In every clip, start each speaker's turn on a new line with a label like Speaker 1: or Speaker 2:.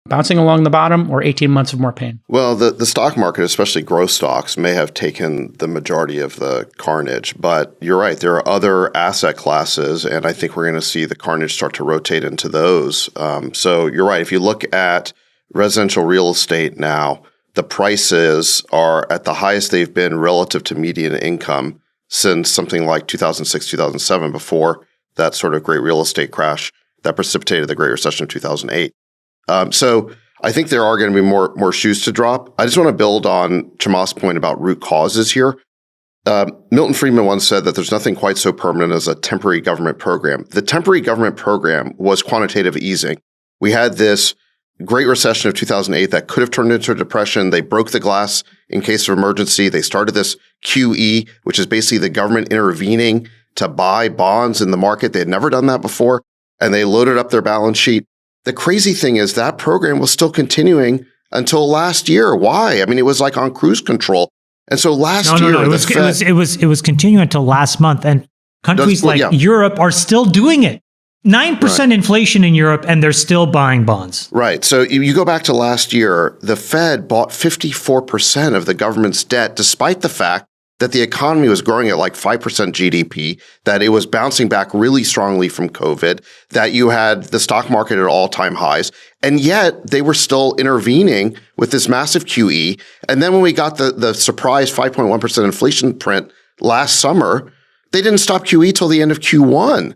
Speaker 1: bouncing along the bottom or 18 months of more pain?
Speaker 2: Well, the stock market, especially growth stocks, may have taken the majority of the carnage. But you're right. There are other asset classes, and I think we're going to see the carnage start to rotate into those. So you're right. If you look at residential real estate now, the prices are at the highest they've been relative to median income since something like 2006, 2007, before that sort of great real estate crash that precipitated the Great Recession of 2008. So I think there are going to be more shoes to drop. I just want to build on Chamath's point about root causes here. Milton Friedman once said that there's nothing quite so permanent as a temporary government program. The temporary government program was quantitative easing. We had this Great Recession of 2008 that could have turned into a depression. They broke the glass in case of emergency. They started this QE, which is basically the government intervening to buy bonds in the market. They had never done that before, and they loaded up their balance sheet. The crazy thing is that program was still continuing until last year. Why? I mean, it was like on cruise control. And so last year,
Speaker 3: it was continuing until last month, and countries Europe are still doing it. 9% inflation in Europe, and they're still buying bonds.
Speaker 2: Right. So you go back to last year, the Fed bought 54% of the government's debt, despite the fact that the economy was growing at like 5% GDP, that it was bouncing back really strongly from COVID, that you had the stock market at all-time highs, and yet they were still intervening with this massive QE. And then when we got the surprise 5.1% inflation print last summer, they didn't stop QE till the end of Q1.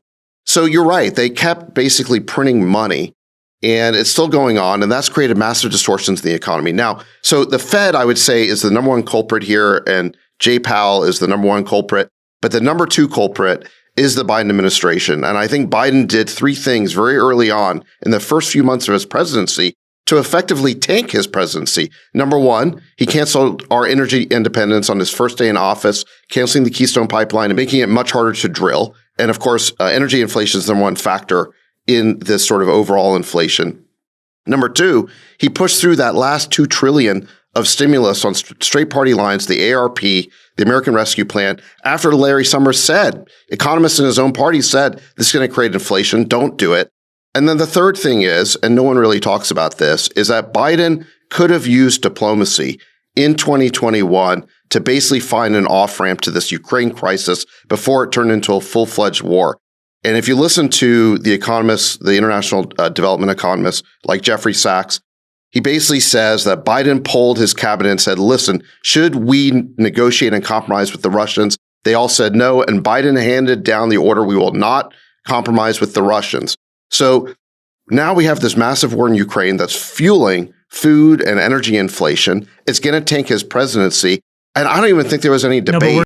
Speaker 2: So you're right. They kept basically printing money, and it's still going on, and that's created massive distortions in the economy. Now, so the Fed, I would say, is the number one culprit here, and Jay Powell is the number one culprit. But the number two culprit is the Biden administration. And I think Biden did three things very early on in the first few months of his presidency to effectively tank his presidency. Number one, he canceled our energy independence on his first day in office, canceling the Keystone Pipeline and making it much harder to drill. And of course, energy inflation is the number one factor in this sort of overall inflation. Number two, he pushed through that last $2 trillion of stimulus on straight party lines, the ARP, the American Rescue Plan, after Larry Summers said, economists in his own party said, this is going to create inflation, don't do it. And then the third thing is, and no one really talks about this, is that Biden could have used diplomacy in 2021 to basically find an off-ramp to this Ukraine crisis before it turned into a full-fledged war. And if you listen to the economists, the international development economists like Jeffrey Sachs, he basically says that Biden polled his cabinet and said, listen, should we negotiate and compromise with the Russians? They all said no, and Biden handed down the order, we will not compromise with the Russians. So now we have this massive war in Ukraine that's fueling food and energy inflation. It's going to tank his presidency. And I don't even think there was any debate.